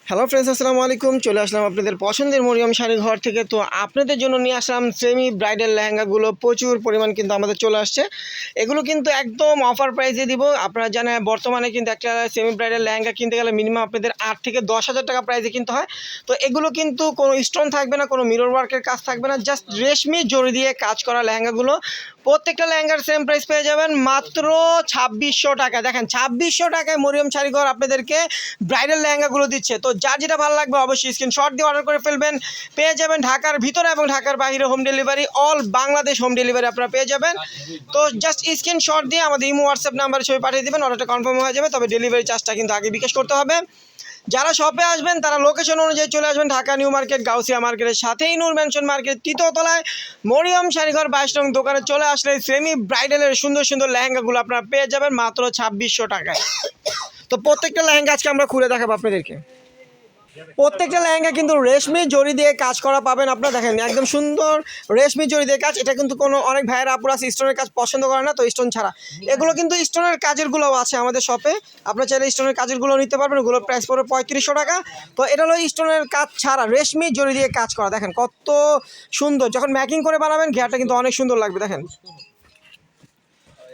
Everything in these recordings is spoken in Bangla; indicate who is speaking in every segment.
Speaker 1: হ্যালো ফ্রেন্ডস, আসসালামু আলাইকুম। চলে আসলাম আপনাদের পছন্দের মরিয়ম শাড়ি ঘর থেকে। তো আপনাদের জন্য নিয়ে আসলাম সেমি ব্রাইডাল লেহেঙ্গাগুলো। প্রচুর পরিমাণ কিন্তু আমাদের চলে আসছে। এগুলো কিন্তু একদম অফার প্রাইসে দিব। আপনারা জানেন বর্তমানে কিন্তু একটা সেমি ব্রাইডাল লেহেঙ্গা কিনতে গেলে মিনিমাম আপনাদের 8 থেকে 10,000 টাকা প্রাইসে কিনতে হয়। তো এগুলো কিন্তু কোনো স্টোন থাকবে না, কোনো মিরর ওয়ার্কের কাজ থাকবে না, জাস্ট রেশমি জড়ি দিয়ে কাজ করা লেহেঙ্গাগুলো। প্রত্যেকটা লেহেঙ্গার সেম প্রাইস পেয়ে যাবেন মাত্র 2600 টাকা। দেখেন 2600 টাকায় মরিয়ম শাড়ি ঘর আপনাদেরকে ব্রাইডাল লেহেঙ্গাগুলো দিচ্ছে। তো যার যেটা ভালো লাগবে অবশ্যই স্ক্রিনশট দিয়ে অর্ডার করে ফেলবেন। পেয়ে যাবেন ঢাকার ভিতরে এবং ঢাকার বাইরে home delivery, all Bangladesh home delivery আপনারা পেয়ে যাবেন। তো জাস্ট স্ক্রিনশট দিয়ে আমাদের ইমো হোয়াটসঅ্যাপ নাম্বারে ছবি পাঠিয়ে দেবেন, অর্ডারটা কনফার্ম হয়ে যাবে। তবে ডেলিভারি চার্জটা কিন্তু আগে বিকাশ করতে হবে। যারা শপে আসবেন তারা লোকেশন অনুযায়ী চলে আসবেন। ঢাকা নিউ মার্কেট, গাউসিয়া মার্কেটের সাথেই নূর ম্যানশন মার্কেট, তৃতীয় তলায় মরিয়ম শাড়িঘর 22 নং দোকানে চলে আসলে সেমি ব্রাইডালের সুন্দর সুন্দর লেহেঙ্গাগুলো আপনারা পেয়ে যাবেন মাত্র 2600 টাকায়। তো প্রত্যেকটা লেহেঙ্গা আজকে আমরা খুলে দেখাবো আপনাদেরকে। প্রত্যেকটা লেহেঙ্গা কিন্তু রেশমি জড়ি দিয়ে কাজ করা পাবেন। আপনারা দেখেন একদম সুন্দর রেশমি জড়ি দিয়ে কাজ। এটা কিন্তু কোনো অনেক ভাইয়েরা আপুরা স্টোনের কাজ পছন্দ করে না, তো স্টোন ছাড়া এগুলো কিন্তু স্টোনের কাজেরগুলোও আছে আমাদের শপে। আপনারা চাইলে স্টোনের কাজেরগুলো নিতে পারবেন। ওগুলোর প্রাইস পড়বে 3500 টাকা। তো এটা হলো স্টোনের কাজ ছাড়া রেশমি জড়ি দিয়ে কাজ করা। দেখেন কত সুন্দর, যখন ম্যাকিং করে বানাবেন ঘেরটা কিন্তু অনেক সুন্দর লাগবে। দেখেন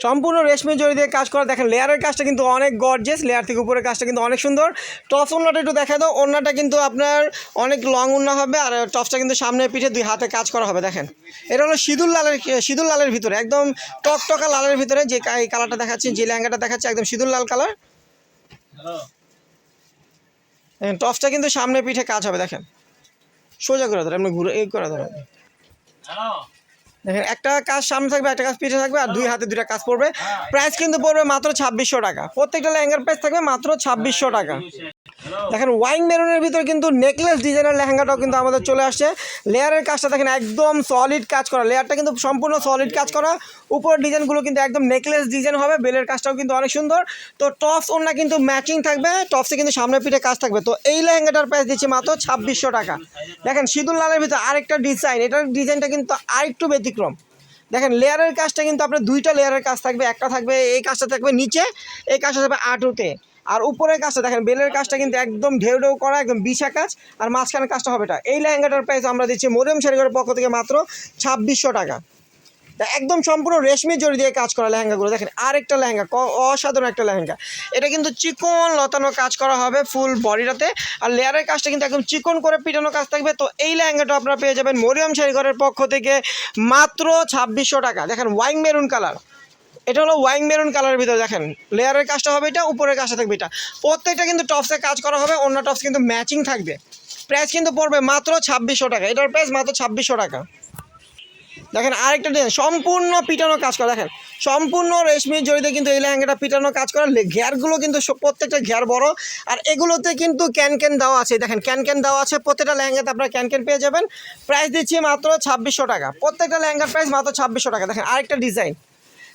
Speaker 1: সম্পূর্ণ রেশমি জড়ি দিয়ে কাজ করা। দেখেন লেয়ারের কাজটা কিন্তু অনেক গর্জিয়াস, লেয়ার থেকে উপরের কাজটা কিন্তু অনেক সুন্দর। টপস ওড়নাটা একটু দেখা দাও। ওড়নাটা কিন্তু আপনার অনেক লং ওড়না হবে, আর টপসটা কিন্তু সামনে পিঠে দুই হাতে কাজ করা হবে। দেখেন এটা হলো সিঁদুর লালের ভিতরে, একদম টকটকা লালের ভিতরে যে এই কালারটা দেখাচ্ছি, যে লেহেঙ্গাটা দেখাচ্ছে একদম সিঁদুর লাল কালার। টপসটা কিন্তু সামনে পিঠে কাজ হবে। দেখেন সোজা করে ধরে, এমনি ঘুরে এই করে ধরে। দেখেন একটা কাজ সামনে থাকবে, একটা কাজ পিঠে থাকবে, আর দুই হাতে দুইটা কাজ পড়বে। প্রাইস কিন্তু পড়বে মাত্র 2600 টাকা। প্রত্যেকটা লেহেঙ্গার প্রাইস থাকবে মাত্র 2600 টাকা। দেখেন ওয়াইন মেরুনের ভিতরে কিন্তু নেকলেস ডিজাইনের লেহেঙ্গাটাও কিন্তু আমাদের চলে আসছে। লেয়ারের কাজটা দেখেন একদম সলিড কাজ করা, লেয়ারটা কিন্তু সম্পূর্ণ সলিড কাজ করা। উপরের ডিজাইনগুলো কিন্তু একদম নেকলেস ডিজাইন হবে। বেলের কাজটাও কিন্তু অনেক সুন্দর। তো টপস ওড়না কিন্তু ম্যাচিং থাকবে, টপসে কিন্তু সামনে পিঠে কাজ থাকবে। তো এই লেহেঙ্গাটার প্রাইস দিচ্ছি মাত্র 2600 টাকা। দেখেন সিঁদুর লালের ভিতরে আরেকটা ডিজাইন, এটার ডিজাইনটা কিন্তু আরেকটু ব্যতিক্রম। দেখেন লেয়ারের কাজটা কিন্তু আপনার দুইটা লেয়ারের কাজ থাকবে। একটা থাকবে এই কাজটা থাকবে নিচে, এই কাজটা থাকবে আঁটুতে, আর উপরের কাজটা দেখেন বেলের কাজটা কিন্তু একদম ঢেউ ঢেউ করা, একদম বিছা কাজ, আর মাঝখানের কাজটা হবে এটা। এই লেহেঙ্গাটার প্রাইস আমরা দিচ্ছি মরিয়ম শাড়িঘরের পক্ষ থেকে মাত্র 2600 টাকা। তা একদম সম্পূর্ণ রেশমি জড়ি দিয়ে কাজ করা লেহেঙ্গাগুলো। দেখেন আরেকটা লেহেঙ্গা, অসাধারণ একটা লেহেঙ্গা। এটা কিন্তু চিকন লতানো কাজ করা হবে ফুল বডিটাতে, আর লেয়ারের কাজটা কিন্তু একদম চিকন করে পিটানো কাজ থাকবে। তো এই লেহেঙ্গাটা আপনারা পেয়ে যাবেন মরিয়ম শাড়িঘরের পক্ষ থেকে মাত্র 2600 টাকা। দেখেন ওয়াইন মেরুন কালার, এটা হলো ওয়াইন মেরুন কালারের ভিতরে। দেখেন লেয়ারের কাজটা হবে এটা, উপরের কাজটা থাকবে এটা। প্রত্যেকটা কিন্তু টপসে কাজ করা হবে, অন্য টপস কিন্তু ম্যাচিং থাকবে। প্রাইস কিন্তু পড়বে মাত্র 2600 টাকা। এটার প্রাইস মাত্র 2600 টাকা। দেখেন আরেকটা ডিজাইন সম্পূর্ণ পিটানো কাজ করা। দেখেন সম্পূর্ণ রেশমি জড়িতে কিন্তু এই লেহেঙ্গাটা পিটানো কাজ করা। ঘেরগুলো কিন্তু প্রত্যেকটা ঘের বড়, আর এগুলোতে কিন্তু ক্যান দেওয়া আছে। দেখেন ক্যান দেওয়া আছে প্রত্যেকটা লেহেঙ্গাতে, আপনারা ক্যান পেয়ে যাবেন। প্রাইস দিচ্ছি মাত্র 2600 টাকা। প্রত্যেকটা লেহেঙ্গার প্রাইস মাত্র 2600 টাকা। দেখেন আরেকটা ডিজাইন,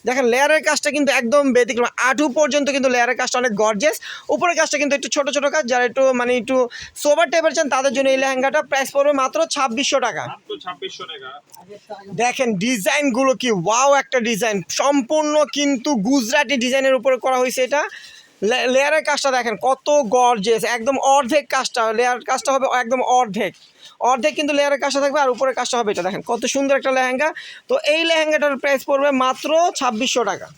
Speaker 1: দেখেন লেয়ারের কাজটা কিন্তু একদম ব্যতিক্রম। আঁটু পর্যন্ত কিন্তু লেয়ারের কাজটা অনেক গর্জিয়াস। উপরের কাজটা কিন্তু একটু ছোটো ছোটো কাজ, যারা একটু মানে একটু সোবার টাইপের চান তাদের জন্য এই লেহেঙ্গাটা প্রাইস পড়বে মাত্র 2600 টাকা। দেখেন ডিজাইনগুলো কি ওয়াও একটা ডিজাইন, সম্পূর্ণ কিন্তু গুজরাটি ডিজাইনের উপরে করা হয়েছে এটা। লেয়ারের কাজটা দেখেন কত গর্জিয়াস, একদম অর্ধেক কাজটা, লেয়ার কাজটা হবে একদম অর্ধেক কিন্তু লেয়ারের কাজটা থাকবে, আর উপরের কাজটা হবে এটা। দেখেন কত সুন্দর একটা লেহেঙ্গা। তো এই লেহেঙ্গাটার প্রাইস পড়বে মাত্র 2600 টাকা।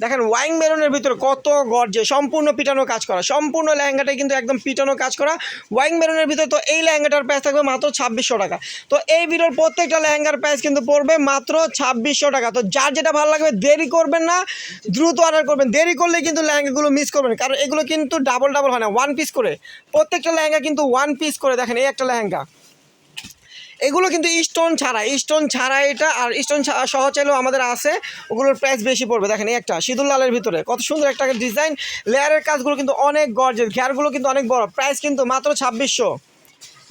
Speaker 1: দেখেন ওয়াইন মেরুনের ভিতরে কত গর্জিয়াস, সম্পূর্ণ পিটানো কাজ করা, সম্পূর্ণ লেহেঙ্গাটাই কিন্তু একদম পিটানো কাজ করা ওয়াইন মেরুনের ভিতরে। তো এই লেহেঙ্গাটার প্রাইস থাকবে মাত্র 2600 টাকা। তো এই ভিডিওর প্রত্যেকটা লেহেঙ্গার প্রাইস কিন্তু পড়বে মাত্র 2600 টাকা। তো যার যেটা ভালো লাগবে দেরি করবেন না, দ্রুত অর্ডার করবেন। দেরি করলে কিন্তু লেহেঙ্গাগুলো মিস করবেন, কারণ এগুলো কিন্তু ডাবল হয় না, ওয়ান পিস করে। প্রত্যেকটা লেহেঙ্গা কিন্তু ওয়ান পিস করে। দেখেন এই একটা লেহেঙ্গা, এগুলো কিন্তু স্টোন ছাড়া এটা, আর স্টোন সহ চাইলেও আমাদের আছে, ওগুলোর প্রাইস বেশি পড়বে। দেখেন এই একটা সিঁদুর লালের ভিতরে কত সুন্দর একটা ডিজাইন। লেয়ারের কাজগুলো কিন্তু অনেক গর্জিয়াস, ঘেরগুলো কিন্তু অনেক বড়। প্রাইস কিন্তু মাত্র 2600।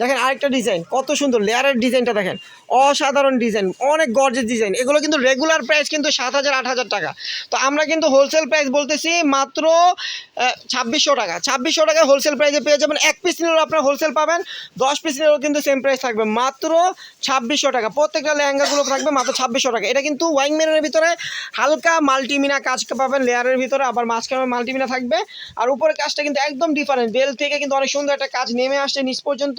Speaker 1: দেখেন আরেকটা ডিজাইন কত সুন্দর, লেয়ারের ডিজাইনটা দেখেন, অসাধারণ ডিজাইন, অনেক গর্জেস ডিজাইন। এগুলো কিন্তু রেগুলার প্রাইস কিন্তু 7,000 8,000 টাকা। তো আমরা কিন্তু হোলসেল প্রাইস বলতেছি মাত্র 2,600 টাকা। 2,600 টাকায় হোলসেল প্রাইসে পেয়ে যাবেন। 1 পিস নিলেও আপনারা হোলসেল পাবেন, 10 পিস নিলেও কিন্তু সেম প্রাইস থাকবে, মাত্র 2,600 টাকা। প্রত্যেকটা লেহেঙ্গাগুলো থাকবে মাত্র 2,600 টাকা। এটা কিন্তু ওয়াইং মেরুনের ভিতরে হালকা মাল্টিমিনা কাজ পাবেন লেয়ারের ভিতরে, আবার মাঝখানে মাল্টিমিনা থাকবে। আর উপরে কাজটা কিন্তু একদম ডিফারেন্ট, বেল থেকে কিন্তু অনেক সুন্দর একটা কাজ নেমে আসছে নিচ পর্যন্ত,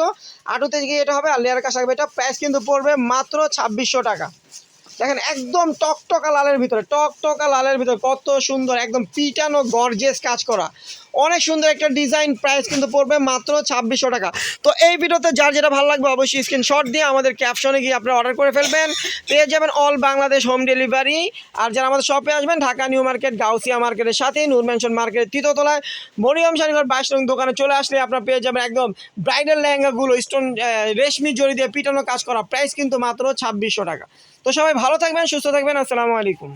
Speaker 1: আটুতে গিয়ে এটা হবে আর লেয়ারের কাজ থাকবে। এটা প্রাইস কিন্তু পড়বে মাত্র 2,600 টাকা। দেখেন একদম টকটকা লালের ভিতরে, টকটকা লালের ভিতরে কত সুন্দর, একদম পিটানো গর্জিয়াস কাজ করা, অনেক সুন্দর একটা ডিজাইন। প্রাইস কিন্তু পড়বে মাত্র 2,600 টাকা। তো এই ভিডিওতে যার যেটা ভালো লাগবে অবশ্যই স্ক্রিনশট দিয়ে আমাদের ক্যাপশনে গিয়ে আপনারা অর্ডার করে ফেলবেন, পেয়ে যাবেন অল বাংলাদেশ হোম ডেলিভারি। আর যারা আমাদের শপে আসবেন, ঢাকা নিউ মার্কেট গাউসিয়া মার্কেটের সাথে নূর ম্যানশন মার্কেটের 3য় তলায় মরিয়ম শাড়িঘর 22 নং দোকানে চলে আসলে আপনারা পেয়ে যাবেন একদম ব্রাইডাল লেহেঙ্গাগুলো স্টোন রেশমি জড়ি দিয়ে পিটানো কাজ করা। প্রাইস কিন্তু মাত্র 2,600 টাকা। তো সবাই ভালো থাকবেন, সুস্থ থাকবেন, আসসালামু আলাইকুম।